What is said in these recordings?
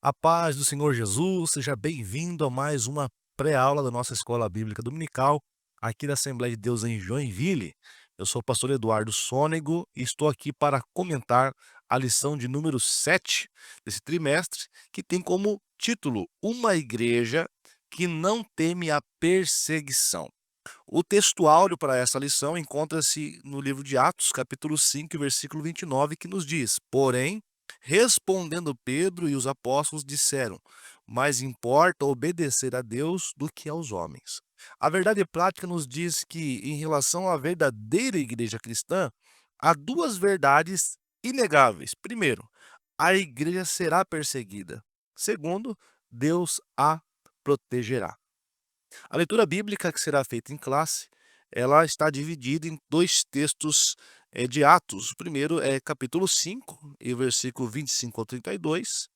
A paz do Senhor Jesus, seja bem-vindo a mais uma pré-aula da nossa Escola Bíblica Dominical, aqui da Assembleia de Deus em Joinville. Eu sou o pastor Eduardo Sônego e estou aqui para comentar a lição de número 7 desse trimestre, que tem como título Uma Igreja que não teme a perseguição. O texto áureo para essa lição encontra-se no livro de Atos, capítulo 5, versículo 29, que nos diz: Porém, respondendo Pedro e os apóstolos disseram: Mais importa obedecer a Deus do que aos homens. A verdade prática nos diz que, em relação à verdadeira igreja cristã, há duas verdades inegáveis. Primeiro, a igreja será perseguida. Segundo, Deus a protegerá. A leitura bíblica que será feita em classe, ela está dividida em 2 textos, de Atos. O primeiro é capítulo 5 e versículo 25 ao 32,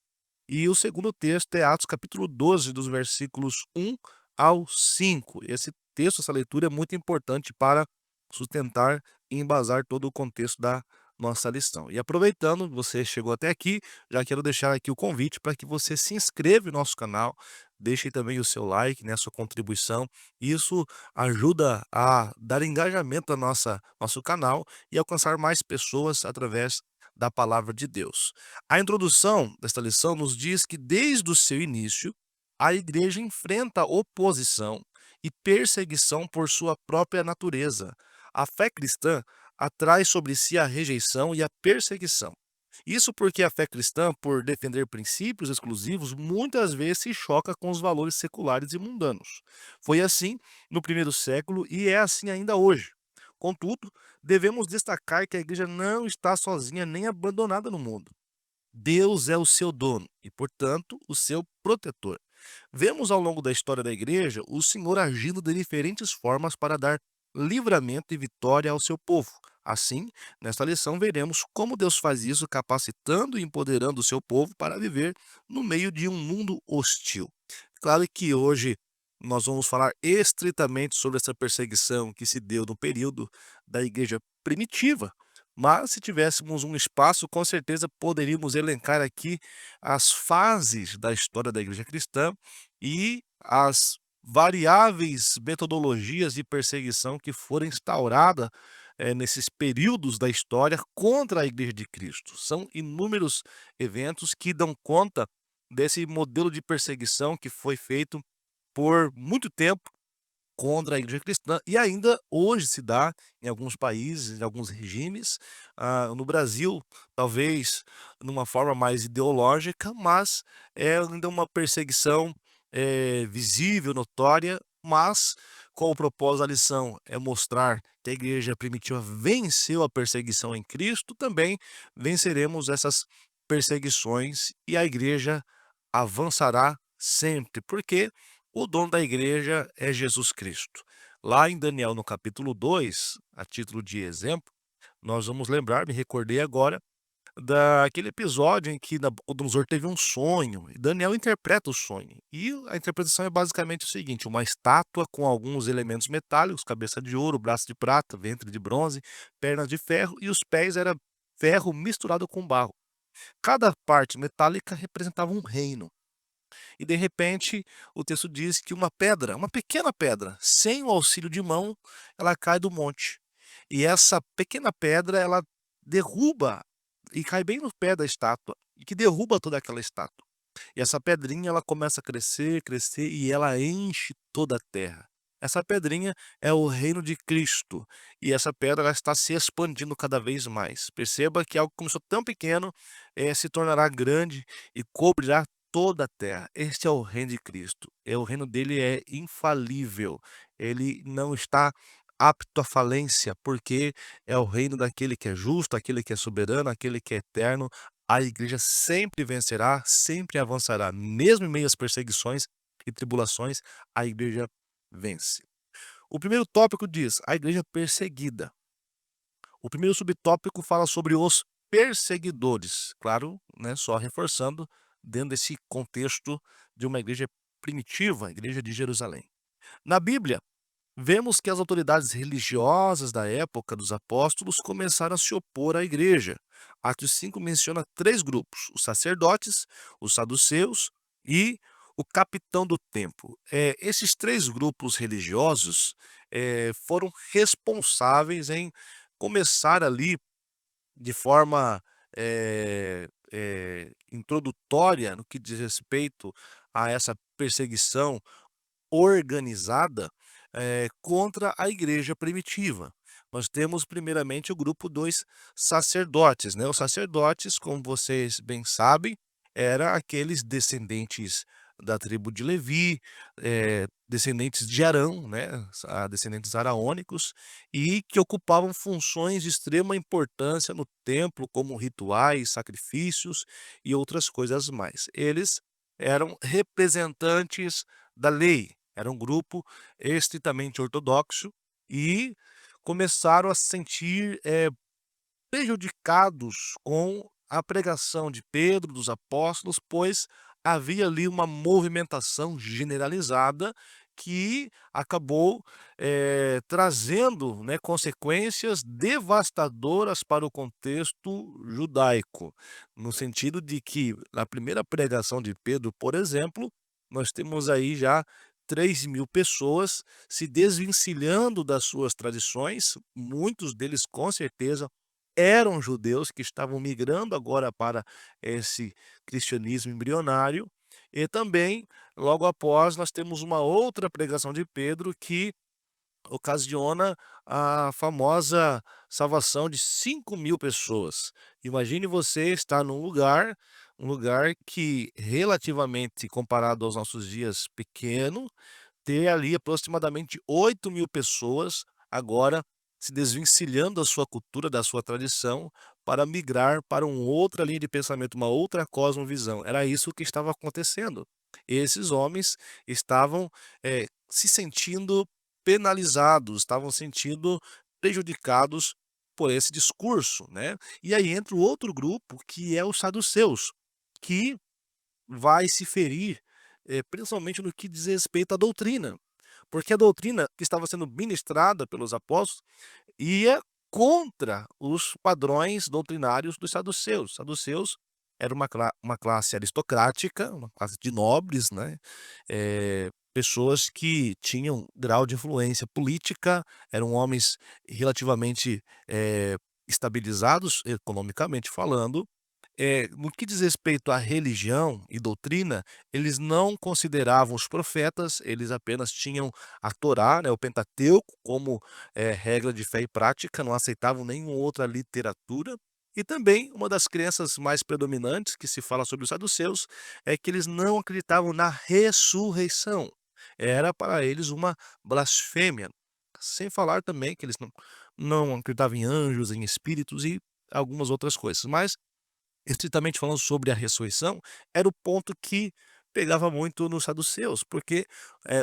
e o segundo texto é Atos capítulo 12, dos versículos 1 ao 5. Esse texto, essa leitura é muito importante para sustentar e embasar todo o contexto da nossa lição. E aproveitando, você chegou até aqui, já quero deixar aqui o convite para que você se inscreva no nosso canal, deixe também o seu like, né, a sua contribuição. Isso ajuda a dar engajamento ao nosso canal e alcançar mais pessoas através da palavra de Deus. A introdução desta lição nos diz que desde o seu início, a igreja enfrenta oposição e perseguição por sua própria natureza. A fé cristã atrai sobre si a rejeição e a perseguição. Isso porque a fé cristã, por defender princípios exclusivos, muitas vezes se choca com os valores seculares e mundanos. Foi assim no primeiro século e é assim ainda hoje. Contudo, devemos destacar que a igreja não está sozinha nem abandonada no mundo. Deus é o seu dono e, portanto, o seu protetor. Vemos ao longo da história da igreja o Senhor agindo de diferentes formas para dar livramento e vitória ao seu povo. Assim, nesta lição veremos como Deus faz isso, capacitando e empoderando o seu povo para viver no meio de um mundo hostil. Claro que hoje nós vamos falar estritamente sobre essa perseguição que se deu no período da igreja primitiva, mas se tivéssemos um espaço, com certeza poderíamos elencar aqui as fases da história da igreja cristã e as variáveis metodologias de perseguição que foram instauradas nesses períodos da história contra a igreja de Cristo. São inúmeros eventos que dão conta desse modelo de perseguição que foi feito por muito tempo contra a igreja cristã e ainda hoje se dá em alguns países, em alguns regimes, no Brasil, talvez numa forma mais ideológica, mas é ainda uma perseguição, visível, notória, mas com o propósito da lição é mostrar que a igreja primitiva venceu a perseguição em Cristo, também venceremos essas perseguições e a igreja avançará sempre, porque o dono da igreja é Jesus Cristo. Lá em Daniel, no capítulo 2, a título de exemplo, nós vamos lembrar, me recordei agora, daquele episódio em que Nabucodonosor teve um sonho, e Daniel interpreta o sonho. E a interpretação é basicamente o seguinte: uma estátua com alguns elementos metálicos, cabeça de ouro, braço de prata, ventre de bronze, pernas de ferro e os pés era ferro misturado com barro. Cada parte metálica representava um reino. E de repente, o texto diz que uma pedra, uma pequena pedra, sem o auxílio de mão, ela cai do monte. E essa pequena pedra, ela derruba e cai bem no pé da estátua, e que derruba toda aquela estátua. E essa pedrinha, ela começa a crescer, crescer e ela enche toda a terra. Essa pedrinha é o reino de Cristo, e essa pedra ela está se expandindo cada vez mais. Perceba que algo que começou tão pequeno, se tornará grande e cobrirá toda a terra. Este é o reino de Cristo. O reino dele é infalível. Ele não está apto à falência, porque é o reino daquele que é justo, aquele que é soberano, aquele que é eterno. A igreja sempre vencerá, sempre avançará, mesmo em meio às perseguições e tribulações, a igreja vence. O primeiro tópico diz: a igreja perseguida. O primeiro subtópico fala sobre os perseguidores, claro, né, só reforçando dentro desse contexto de uma igreja primitiva, a igreja de Jerusalém. Na Bíblia, Vemos que as autoridades religiosas da época dos apóstolos começaram a se opor à igreja. Atos 5 menciona três grupos: os sacerdotes, os saduceus e o capitão do templo. Esses três grupos religiosos foram responsáveis em começar ali de forma introdutória no que diz respeito a essa perseguição organizada, contra a igreja primitiva. Nós temos primeiramente o grupo dos sacerdotes, né. Os sacerdotes, como vocês bem sabem, era aqueles descendentes da tribo de Levi, descendentes de Arão, né, descendentes araônicos, e que ocupavam funções de extrema importância no templo, como rituais, sacrifícios e outras coisas mais. Eles eram representantes da lei, era um grupo estritamente ortodoxo e começaram a se sentir, prejudicados com a pregação de Pedro, dos apóstolos, pois havia ali uma movimentação generalizada que acabou, trazendo, né, consequências devastadoras para o contexto judaico, no sentido de que, na primeira pregação de Pedro, por exemplo, nós temos aí já 3.000 pessoas se desvencilhando das suas tradições, muitos deles com certeza eram judeus que estavam migrando agora para esse cristianismo embrionário, e também, logo após, nós temos uma outra pregação de Pedro que ocasiona a famosa salvação de 5.000 pessoas. Imagine você estar num lugar, um lugar que relativamente comparado aos nossos dias pequeno, ter ali aproximadamente 8.000 pessoas agora se desvencilhando da sua cultura, da sua tradição, para migrar para uma outra linha de pensamento, uma outra cosmovisão. Era isso que estava acontecendo. Esses homens estavam, se sentindo penalizados, estavam sentindo prejudicados por esse discurso, né. E aí entra o outro grupo que é os saduceus, que vai se ferir, principalmente no que diz respeito à doutrina, porque a doutrina que estava sendo ministrada pelos apóstolos ia contra os padrões doutrinários dos saduceus. Saduceus era uma classe aristocrática, uma classe de nobres, né, pessoas que tinham grau de influência política, eram homens relativamente, estabilizados economicamente falando, no que diz respeito à religião e doutrina, eles não consideravam os profetas, eles apenas tinham a Torá, né, o Pentateuco, como, regra de fé e prática, não aceitavam nenhuma outra literatura. E também uma das crenças mais predominantes que se fala sobre os saduceus é que eles não acreditavam na ressurreição. Era para eles uma blasfêmia. Sem falar também que eles não acreditavam em anjos, em espíritos e algumas outras coisas. Mas estritamente falando sobre a ressurreição, era o ponto que pegava muito nos saduceus, porque,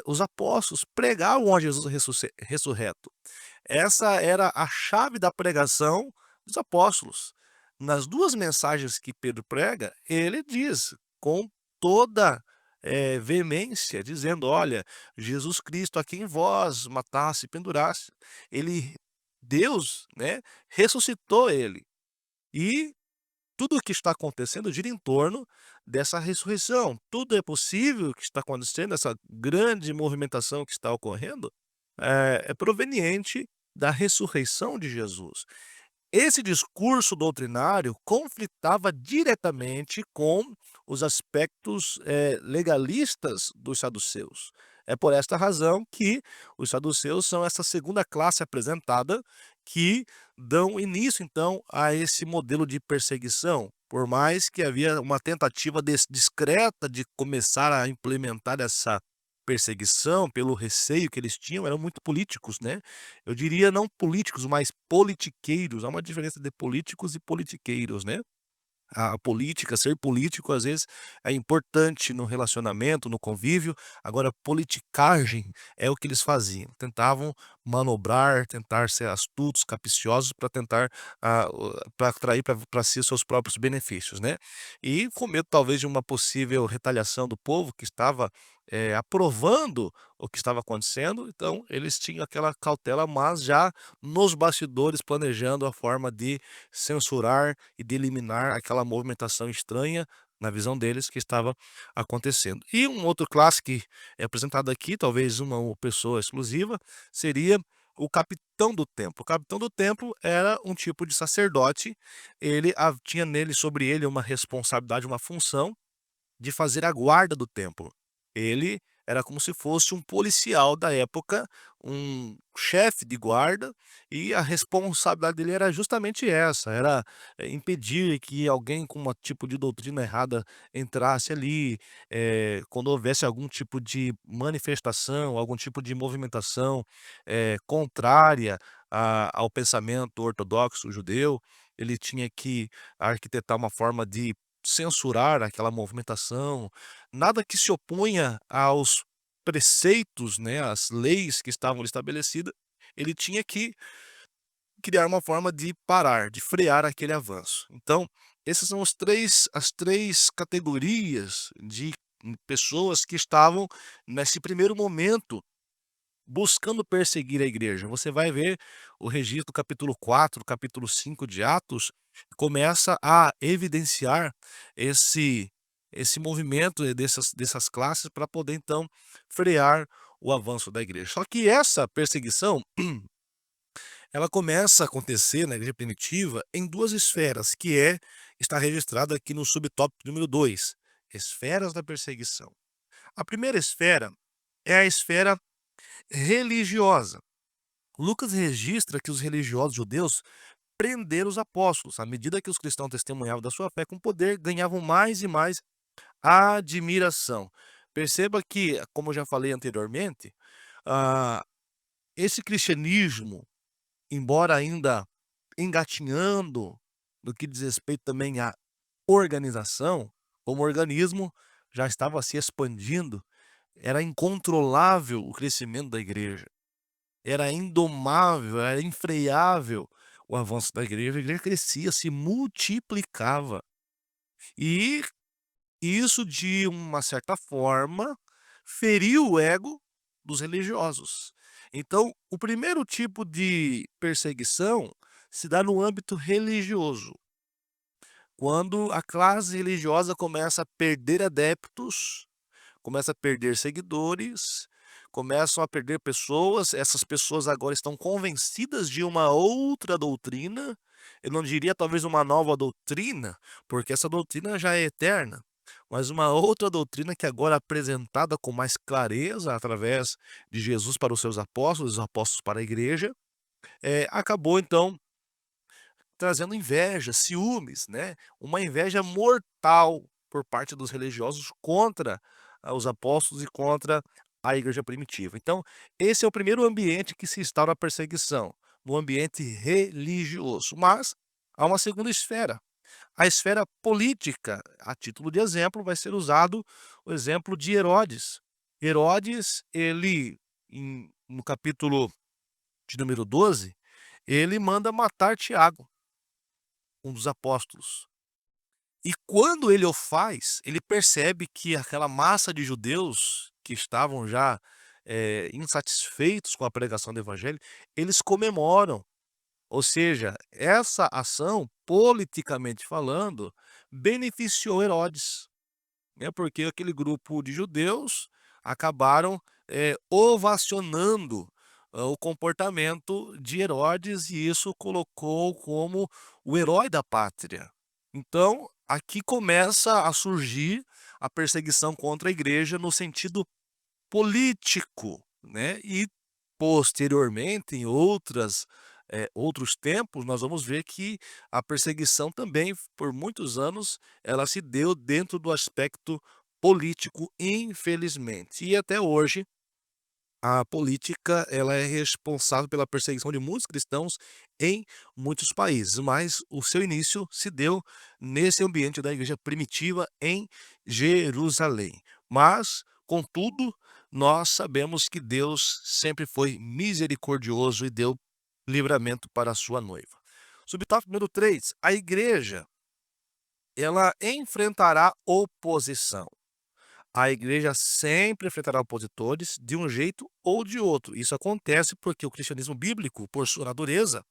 os apóstolos pregavam a Jesus ressurreto. Essa era a chave da pregação dos apóstolos. Nas 2 mensagens que Pedro prega, ele diz com toda, veemência, dizendo: "Olha, Jesus Cristo a quem vós matasse e pendurasse, ele Deus, né, ressuscitou ele". E tudo o que está acontecendo gira em torno dessa ressurreição. Tudo é possível que está acontecendo, essa grande movimentação que está ocorrendo, é proveniente da ressurreição de Jesus. Esse discurso doutrinário conflitava diretamente com os aspectos, legalistas dos saduceus. É por esta razão que os saduceus são essa segunda classe apresentada, que dão início então a esse modelo de perseguição, por mais que havia uma tentativa discreta de começar a implementar essa perseguição, pelo receio que eles tinham, eram muito políticos, né. Eu diria não políticos, mas politiqueiros, há uma diferença de políticos e politiqueiros, né. A política, ser político, às vezes, é importante no relacionamento, no convívio, agora politicagem é o que eles faziam, tentavam manobrar, tentar ser astutos, capciosos para tentar, pra atrair para si os seus próprios benefícios, né. E com medo talvez de uma possível retaliação do povo que estava aprovando o que estava acontecendo, então eles tinham aquela cautela, mas já nos bastidores planejando a forma de censurar e de eliminar aquela movimentação estranha, na visão deles, que estava acontecendo. E um outro clássico que é apresentado aqui, talvez uma pessoa exclusiva, seria o capitão do templo. O capitão do templo era um tipo de sacerdote, ele tinha nele sobre ele uma responsabilidade, uma função de fazer a guarda do templo. Ele era como se fosse um policial da época, um chefe de guarda, e a responsabilidade dele era justamente essa, era, impedir que alguém com um tipo de doutrina errada entrasse ali, quando houvesse algum tipo de manifestação, algum tipo de movimentação, contrária ao pensamento ortodoxo judeu, ele tinha que arquitetar uma forma de censurar aquela movimentação, nada que se opunha aos preceitos, né, às leis que estavam estabelecidas, ele tinha que criar uma forma de parar, de frear aquele avanço. Então, esses são as 3 categorias de pessoas que estavam nesse primeiro momento buscando perseguir a igreja. Você vai ver o registro do capítulo 4, capítulo 5 de Atos, começa a evidenciar esse movimento dessas classes para poder então frear o avanço da igreja. Só que essa perseguição, ela começa a acontecer na igreja primitiva em 2 esferas, que está registrado aqui no subtópico número 2, esferas da perseguição. A primeira esfera é a esfera religiosa. Lucas registra que os religiosos judeus prenderam os apóstolos. À medida que os cristãos testemunhavam da sua fé com poder, ganhavam mais e mais admiração. Perceba que, como eu já falei anteriormente, ah, esse cristianismo, embora ainda engatinhando no que diz respeito também à organização, como organismo, já estava se expandindo, era incontrolável o crescimento da igreja. Era indomável, era infreável o avanço da igreja. A igreja crescia, se multiplicava. E isso, de uma certa forma, feriu o ego dos religiosos. Então, o primeiro tipo de perseguição se dá no âmbito religioso, quando a classe religiosa começa a perder adeptos, começa a perder seguidores, começam a perder pessoas, essas pessoas agora estão convencidas de uma outra doutrina, eu não diria talvez uma nova doutrina, porque essa doutrina já é eterna, mas uma outra doutrina que agora é apresentada com mais clareza através de Jesus para os seus apóstolos, os apóstolos para a igreja, acabou então trazendo inveja, ciúmes, né, uma inveja mortal por parte dos religiosos contra, os apóstolos e contra a igreja primitiva. Então, esse é o primeiro ambiente que se instaura a perseguição, no ambiente religioso. Mas há uma segunda esfera, a esfera política. A título de exemplo, vai ser usado o exemplo de Herodes. Herodes, ele, no capítulo de número 12, ele manda matar Tiago, um dos apóstolos. E quando ele o faz, ele percebe que aquela massa de judeus que estavam já, insatisfeitos com a pregação do evangelho, eles comemoram. Ou seja, essa ação, politicamente falando, beneficiou Herodes, né, porque aquele grupo de judeus acabaram, ovacionando, o comportamento de Herodes, e isso colocou como o herói da pátria. Então, aqui começa a surgir a perseguição contra a igreja no sentido político, né, e posteriormente em outros tempos, nós vamos ver que a perseguição também, por muitos anos, ela se deu dentro do aspecto político, infelizmente. E até hoje, a política, ela é responsável pela perseguição de muitos cristãos em muitos países, mas o seu início se deu nesse ambiente da igreja primitiva em Jerusalém. Mas, contudo, nós sabemos que Deus sempre foi misericordioso e deu livramento para a sua noiva. Subtópico número 3: a igreja, ela enfrentará oposição. A igreja sempre enfrentará opositores de um jeito ou de outro. Isso acontece porque o cristianismo bíblico, por sua natureza,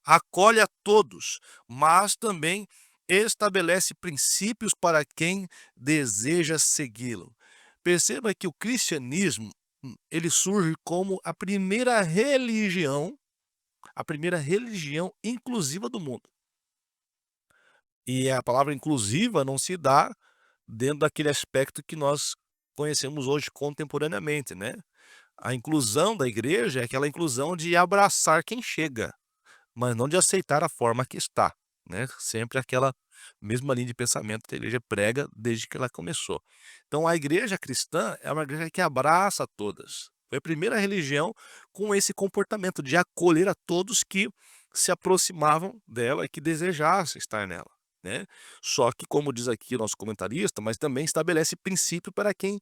acolhe a todos, mas também estabelece princípios para quem deseja segui-lo. Perceba que o cristianismo, ele surge como a primeira religião inclusiva do mundo. E a palavra inclusiva não se dá dentro daquele aspecto que nós conhecemos hoje contemporaneamente, né. A inclusão da igreja é aquela inclusão de abraçar quem chega, mas não de aceitar a forma que está, né, sempre aquela mesma linha de pensamento que a igreja prega desde que ela começou. Então a igreja cristã é uma igreja que abraça a todas. Foi a primeira religião com esse comportamento de acolher a todos que se aproximavam dela e que desejassem estar nela, né. Só que, como diz aqui o nosso comentarista, mas também estabelece princípio para quem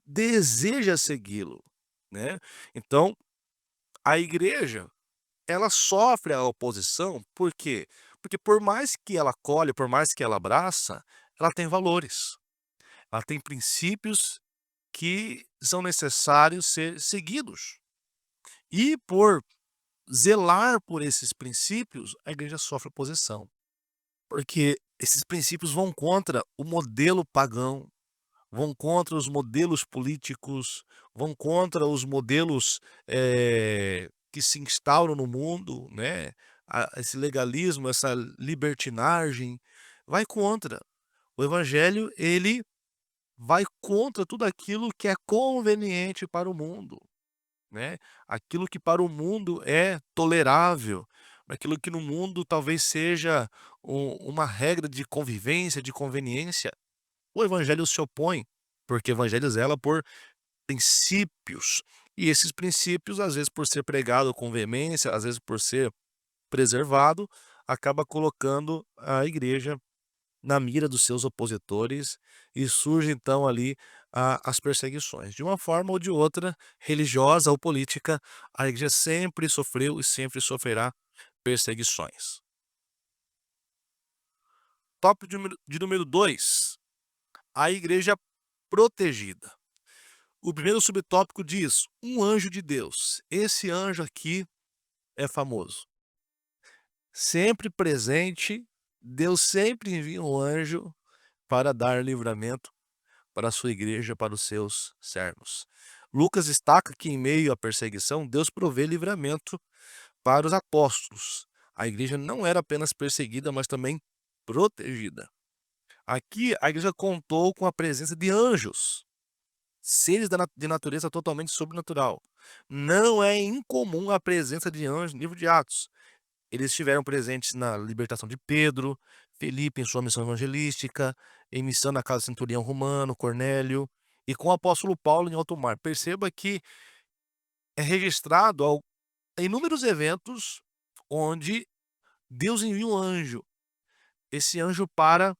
deseja segui-lo, né. Então, a igreja, ela sofre a oposição, por quê? Porque por mais que ela acolhe, por mais que ela abraça, ela tem valores, ela tem princípios que são necessários ser seguidos. E por zelar por esses princípios, a igreja sofre oposição, porque esses princípios vão contra o modelo pagão, vão contra os modelos políticos, vão contra os modelos, que se instauram no mundo, né, esse legalismo, essa libertinagem, vai contra. O evangelho, ele vai contra tudo aquilo que é conveniente para o mundo, né, aquilo que para o mundo é tolerável, aquilo que no mundo talvez seja uma regra de convivência, de conveniência, o evangelho se opõe, porque o evangelho zela por princípios, e esses princípios, às vezes, por ser pregado com veemência, às vezes por ser preservado, acaba colocando a igreja na mira dos seus opositores e surge então ali as perseguições. De uma forma ou de outra, religiosa ou política, a igreja sempre sofreu e sempre sofrerá perseguições. Tópico de número 2: a igreja protegida. O primeiro subtópico diz: um anjo de Deus. Esse anjo aqui é famoso. Sempre presente, Deus sempre envia um anjo para dar livramento para a sua igreja, para os seus servos. Lucas destaca que em meio à perseguição, Deus provê livramento para os apóstolos. A igreja não era apenas perseguida, mas também protegida. Aqui a igreja contou com a presença de anjos, seres de natureza totalmente sobrenatural. Não é incomum a presença de anjos no livro de Atos. Eles estiveram presentes na libertação de Pedro, Felipe em sua missão evangelística, em missão na casa do centurião romano, Cornélio, e com o apóstolo Paulo em alto mar. Perceba que é registrado inúmeros eventos onde Deus envia um anjo. Esse anjo para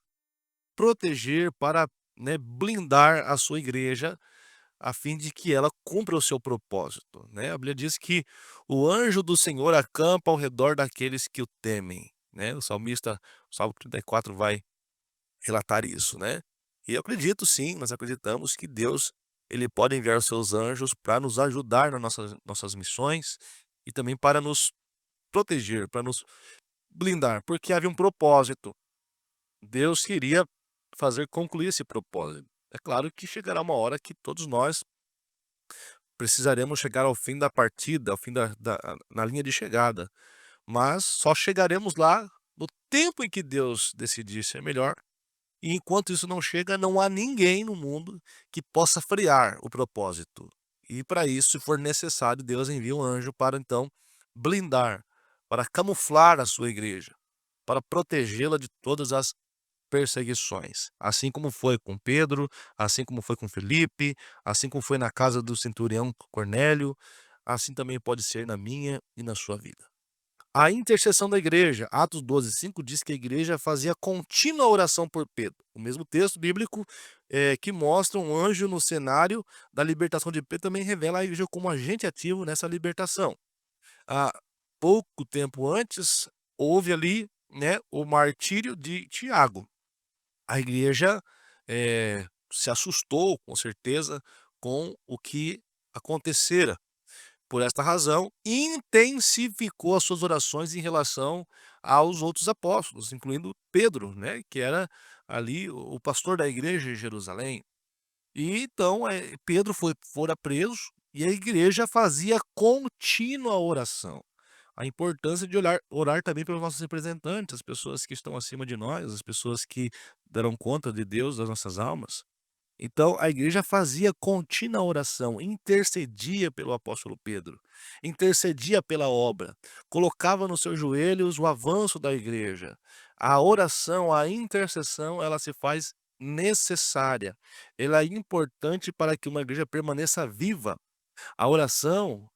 proteger, para, né, blindar a sua igreja, a fim de que ela cumpra o seu propósito, né. A Bíblia diz que o anjo do Senhor acampa ao redor daqueles que o temem, né. O salmista, o Salmo 34 vai relatar isso, né. E eu acredito sim, nós acreditamos que Deus, ele pode enviar os seus anjos para nos ajudar nas nossas missões e também para nos proteger, para nos blindar, porque havia um propósito. Deus queria fazer concluir esse propósito. É claro que chegará uma hora que todos nós precisaremos chegar ao fim da partida, ao fim na linha de chegada, mas só chegaremos lá no tempo em que Deus decidir ser melhor, e enquanto isso não chega, não há ninguém no mundo que possa frear o propósito. E para isso, se for necessário, Deus envia um anjo para então blindar, para camuflar a sua igreja, para protegê-la de todas as perseguições, assim como foi com Pedro, assim como foi com Felipe, assim como foi na casa do centurião Cornélio, assim também pode ser na minha e na sua vida. A intercessão da igreja, Atos 12:5 diz que a igreja fazia contínua oração por Pedro. O mesmo texto bíblico que mostra um anjo no cenário da libertação de Pedro também revela a igreja como agente ativo nessa libertação. Há pouco tempo antes, houve ali, né, o martírio de Tiago. A igreja, se assustou, com certeza, com o que acontecera. Por esta razão, intensificou as suas orações em relação aos outros apóstolos, incluindo Pedro, né, que era ali o pastor da igreja em Jerusalém. E então, Pedro fora preso e a igreja fazia contínua oração. A importância de orar também pelos nossos representantes, as pessoas que estão acima de nós, as pessoas que darão conta de Deus, das nossas almas. Então a igreja fazia contínua oração, intercedia pelo apóstolo Pedro, intercedia pela obra, colocava nos seus joelhos o avanço da igreja. A oração, a intercessão, ela se faz necessária. Ela é importante para que uma igreja permaneça viva. A oração,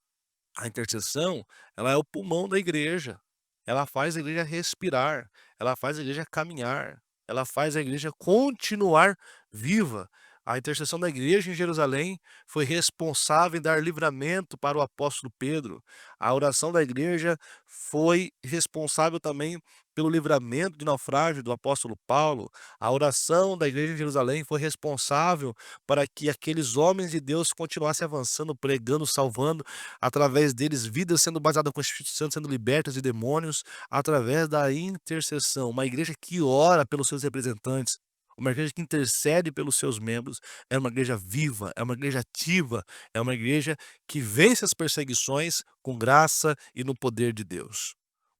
a intercessão, ela é o pulmão da igreja. Ela faz a igreja respirar, ela faz a igreja caminhar, ela faz a igreja continuar viva. A intercessão da igreja em Jerusalém foi responsável em dar livramento para o apóstolo Pedro. A oração da igreja foi responsável também pelo livramento de naufrágio do apóstolo Paulo. A oração da igreja em Jerusalém foi responsável para que aqueles homens de Deus continuassem avançando, pregando, salvando, através deles, vidas sendo baseadas com o Espírito Santo, sendo libertas de demônios, através da intercessão. Uma igreja que ora pelos seus representantes, uma igreja que intercede pelos seus membros, é uma igreja viva, é uma igreja ativa, é uma igreja que vence as perseguições com graça e no poder de Deus.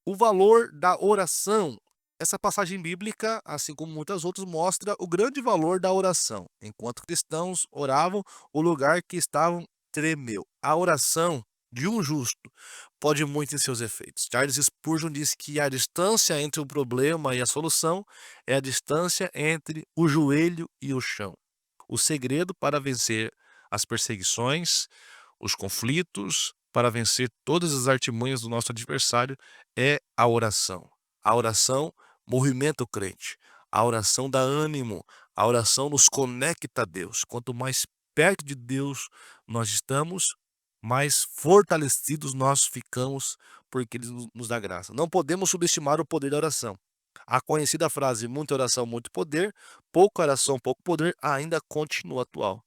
O valor da oração. Essa passagem bíblica, assim como muitas outras, mostra o grande valor da oração. Enquanto cristãos oravam, o lugar que estavam tremeu. A oração de um justo pode muito em seus efeitos. Charles Spurgeon diz que a distância entre o problema e a solução é a distância entre o joelho e o chão. O segredo para vencer as perseguições, os conflitos, para vencer todas as artimanhas do nosso adversário é a oração. A oração movimenta o crente. A oração dá ânimo. A oração nos conecta a Deus. Quanto mais perto de Deus nós estamos, mais fortalecidos nós ficamos, porque Ele nos dá graça. Não podemos subestimar o poder da oração. A conhecida frase muita oração, muito poder, pouca oração, pouco poder, ainda continua atual.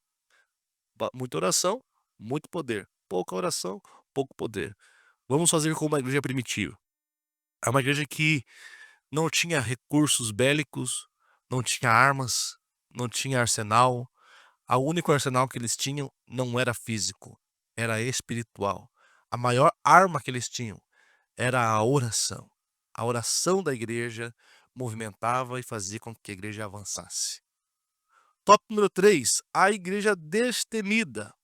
Muita oração, muito poder. Pouca oração, pouco poder. Vamos fazer como uma igreja primitiva. É uma igreja que não tinha recursos bélicos, não tinha armas, não tinha arsenal. O único arsenal que eles tinham não era físico, era espiritual. A maior arma que eles tinham era a oração. A oração da igreja movimentava e fazia com que a igreja avançasse. Tópico número 3, a igreja destemida.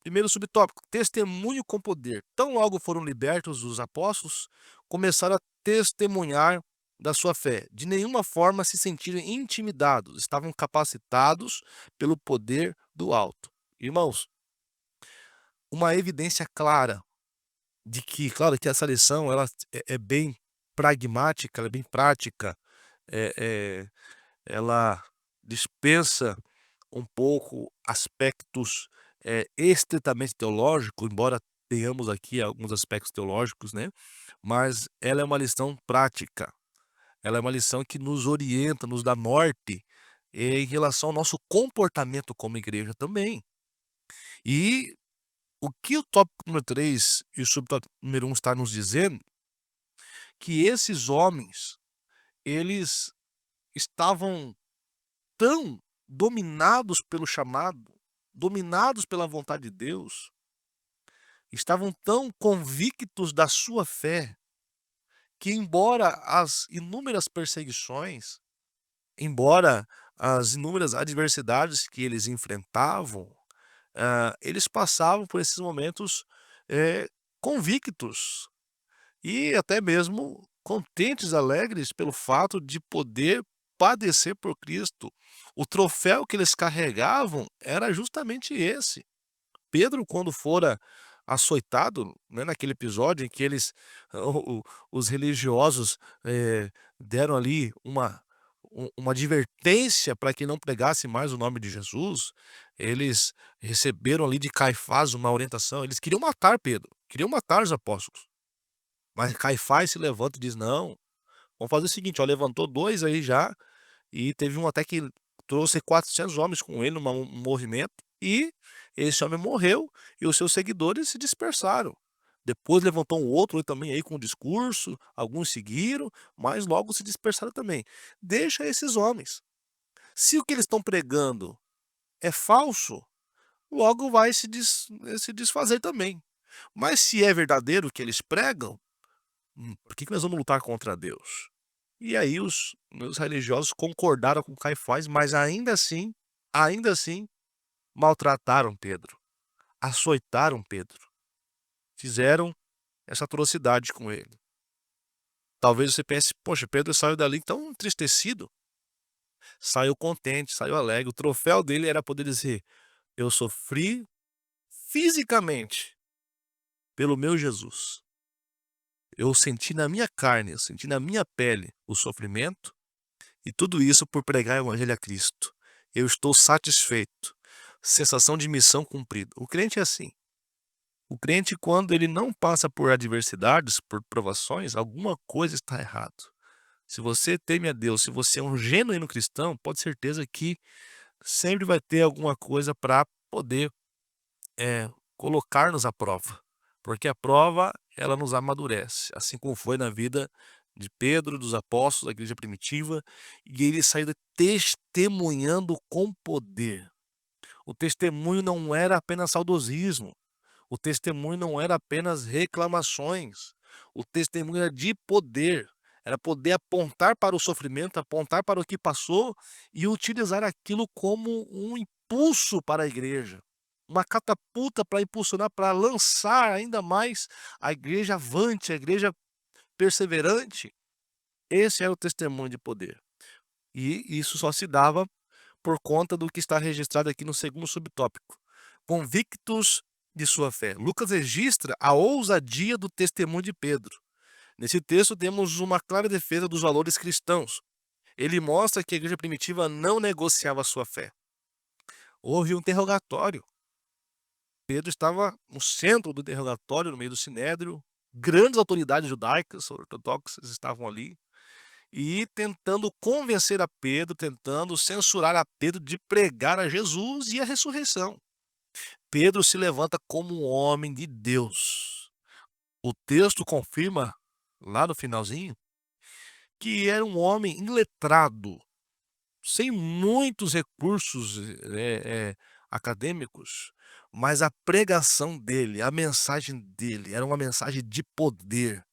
Primeiro subtópico, testemunho com poder. Tão logo foram libertos os apóstolos, começaram a testemunhar da sua fé. De nenhuma forma se sentiram intimidados, estavam capacitados pelo poder do alto. Irmãos, uma evidência clara de que, claro, que essa lição ela é bem pragmática, ela é bem prática, é, é, ela dispensa um pouco aspectos estritamente teológicos, embora tenhamos aqui alguns aspectos teológicos, né? Mas ela é uma lição prática, ela é uma lição que nos orienta, nos dá norte em relação ao nosso comportamento como igreja também. E o que o tópico número 3 e o subtópico número 1 está nos dizendo, que esses homens, eles estavam tão dominados pelo chamado, dominados pela vontade de Deus, estavam tão convictos da sua fé, que embora as inúmeras perseguições, embora as inúmeras adversidades que eles enfrentavam, eles passavam por esses momentos convictos e até mesmo contentes, alegres pelo fato de poder padecer por Cristo. O troféu que eles carregavam era justamente esse. Pedro, quando fora açoitado, né, naquele episódio em que os religiosos deram ali uma advertência para que não pregasse mais o nome de Jesus, eles receberam ali de Caifás uma orientação. Eles queriam matar Pedro, queriam matar os apóstolos. Mas Caifás se levanta e diz: não, vamos fazer o seguinte, ó, levantou dois aí já, e teve um até que trouxe 400 homens com ele num movimento e esse homem morreu e os seus seguidores se dispersaram. Depois levantou um outro também aí com um discurso, alguns seguiram, mas logo se dispersaram também. Deixa esses homens. Se o que eles estão pregando é falso, logo vai se desfazer também. Mas se é verdadeiro o que eles pregam, por que nós vamos lutar contra Deus? E aí os religiosos concordaram com Caifás, mas ainda assim, maltrataram Pedro, açoitaram Pedro, fizeram essa atrocidade com ele. Talvez você pense, poxa, Pedro saiu dali tão entristecido, saiu contente, saiu alegre. O troféu dele era poder dizer: eu sofri fisicamente pelo meu Jesus. Eu senti na minha carne, eu senti na minha pele o sofrimento e tudo isso por pregar o evangelho a Cristo. Eu estou satisfeito. Sensação de missão cumprida. O crente é assim. O crente, quando ele não passa por adversidades, por provações, alguma coisa está errado. Se você teme a Deus, se você é um genuíno cristão, pode ter certeza que sempre vai ter alguma coisa para poder colocar-nos à prova. Porque a prova, ela nos amadurece, assim como foi na vida de Pedro, dos apóstolos, da igreja primitiva, e eles saíram testemunhando com poder. O testemunho não era apenas saudosismo, o testemunho não era apenas reclamações, o testemunho era de poder, era poder apontar para o sofrimento, apontar para o que passou e utilizar aquilo como um impulso para a igreja, uma catapulta para impulsionar, para lançar ainda mais a igreja avante, a igreja perseverante. Esse era o testemunho de poder. E isso só se dava por conta do que está registrado aqui no segundo subtópico. Convictos de sua fé. Lucas registra a ousadia do testemunho de Pedro. Nesse texto temos uma clara defesa dos valores cristãos. Ele mostra que a igreja primitiva não negociava a sua fé. Houve um interrogatório. Pedro estava no centro do interrogatório, no meio do sinédrio. Grandes autoridades judaicas, ortodoxas, estavam ali. E tentando convencer a Pedro, tentando censurar a Pedro de pregar a Jesus e a ressurreição. Pedro se levanta como um homem de Deus. O texto confirma, lá no finalzinho, que era um homem iletrado, sem muitos recursos acadêmicos, mas a pregação dele, a mensagem dele, era uma mensagem de poder.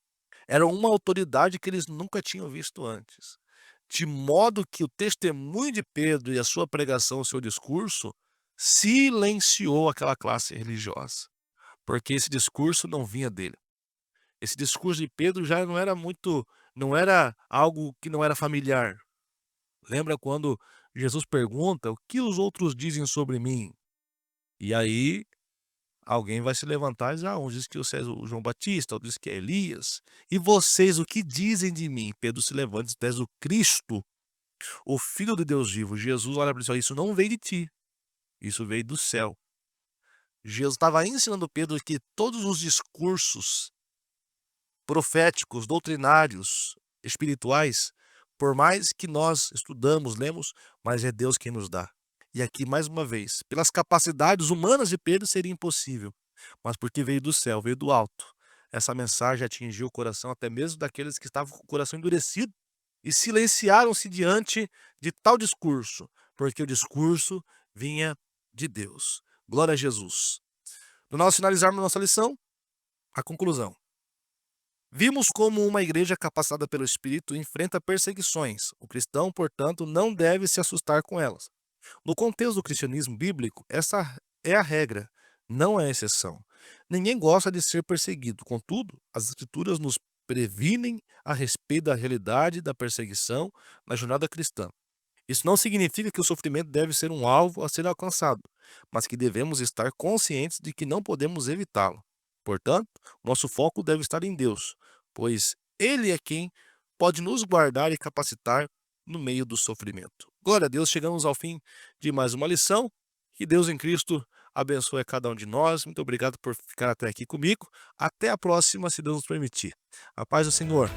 Era uma autoridade que eles nunca tinham visto antes. De modo que o testemunho de Pedro e a sua pregação, o seu discurso, silenciou aquela classe religiosa, porque esse discurso não vinha dele. Esse discurso de Pedro já não era algo que não era familiar. Lembra quando Jesus pergunta: "O que os outros dizem sobre mim?" E aí alguém vai se levantar e dizer: "Uns diz que você é o João Batista, outros diz que é Elias. E vocês, o que dizem de mim?" Pedro se levanta e diz: "Tu és o Cristo, o Filho de Deus vivo." Jesus olha para ele e diz: "Isso não veio de ti, isso veio do céu." Jesus estava ensinando Pedro que todos os discursos proféticos, doutrinários, espirituais, por mais que nós estudamos, lemos, mas é Deus quem nos dá. E aqui, mais uma vez, pelas capacidades humanas de Pedro seria impossível, mas porque veio do céu, veio do alto. Essa mensagem atingiu o coração até mesmo daqueles que estavam com o coração endurecido e silenciaram-se diante de tal discurso, porque o discurso vinha de Deus. Glória a Jesus. Para nós finalizarmos nossa lição, a conclusão. Vimos como uma igreja capacitada pelo Espírito enfrenta perseguições. O cristão, portanto, não deve se assustar com elas. No contexto do cristianismo bíblico, essa é a regra, não é a exceção. Ninguém gosta de ser perseguido, contudo, as Escrituras nos previnem a respeito da realidade da perseguição na jornada cristã. Isso não significa que o sofrimento deve ser um alvo a ser alcançado, mas que devemos estar conscientes de que não podemos evitá-lo. Portanto, nosso foco deve estar em Deus, pois Ele é quem pode nos guardar e capacitar no meio do sofrimento. Glória a Deus, chegamos ao fim de mais uma lição. Que Deus em Cristo abençoe a cada um de nós. Muito obrigado por ficar até aqui comigo. Até a próxima, se Deus nos permitir. A paz do Senhor.